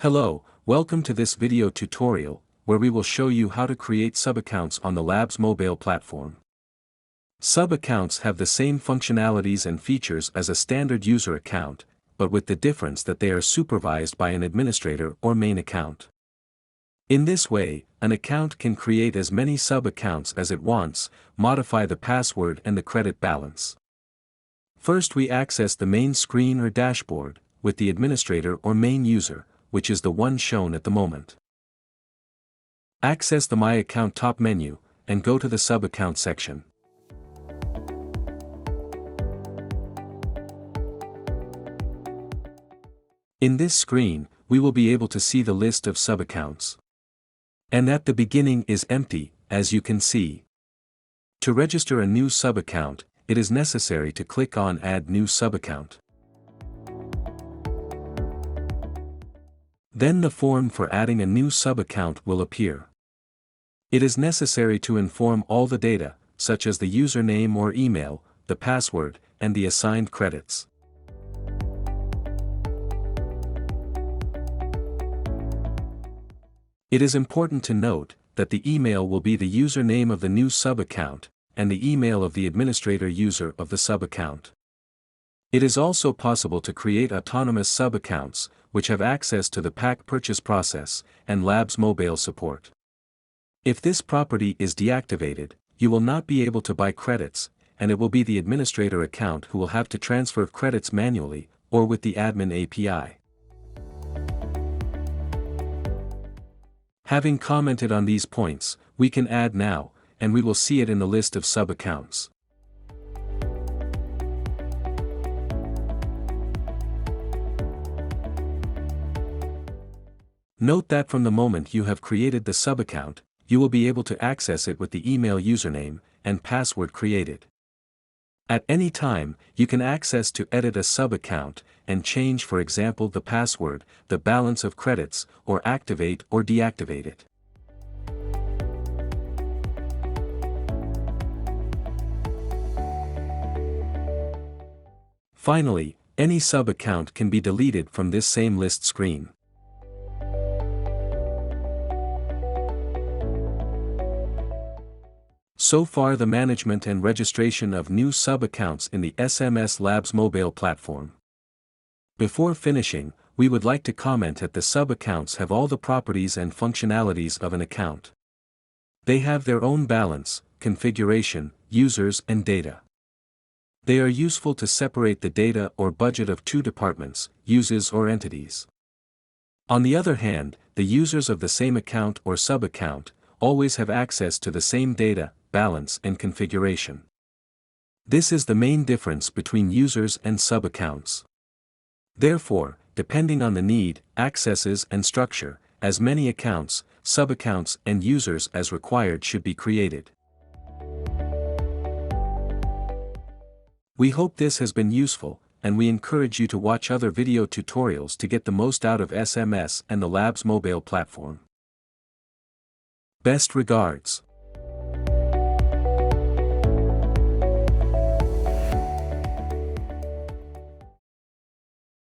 Hello, welcome to this video tutorial, where we will show you how to create subaccounts on the LabsMobile platform. Subaccounts have the same functionalities and features as a standard user account, but with the difference that they are supervised by an administrator or main account. In this way, an account can create as many subaccounts as it wants, modify the password and the credit balance. First, we access the main screen or dashboard, with the administrator or main user, which is the one shown at the moment. Access the My Account top menu, and go to the Subaccount section. In this screen, we will be able to see the list of subaccounts. And at the beginning is empty, as you can see. To register a new subaccount, it is necessary to click on Add New Subaccount. Then the form for adding a new subaccount will appear. It is necessary to inform all the data, such as the username or email, the password, and the assigned credits. It is important to note that the email will be the username of the new subaccount, and the email of the administrator user of the subaccount. It is also possible to create autonomous subaccounts, which have access to the pack purchase process, and LabsMobile support. If this property is deactivated, you will not be able to buy credits, and it will be the administrator account who will have to transfer credits manually, or with the admin API. Having commented on these points, we can add now, and we will see it in the list of subaccounts. Note that from the moment you have created the subaccount, you will be able to access it with the email username and password created. At any time, you can access to edit a subaccount and change, for example, the password, the balance of credits, or activate or deactivate it. Finally, any subaccount can be deleted from this same list screen. So far, the management and registration of new subaccounts in the SMS LabsMobile platform. Before finishing, we would like to comment that the subaccounts have all the properties and functionalities of an account. They have their own balance, configuration, users and data. They are useful to separate the data or budget of two departments, users or entities. On the other hand, the users of the same account or subaccount always have access to the same data, balance and configuration. This is the main difference between users and subaccounts. Therefore, depending on the need, accesses and structure, as many accounts, subaccounts and users as required should be created. We hope this has been useful, and we encourage you to watch other video tutorials to get the most out of SMS and the LabsMobile platform. Best regards.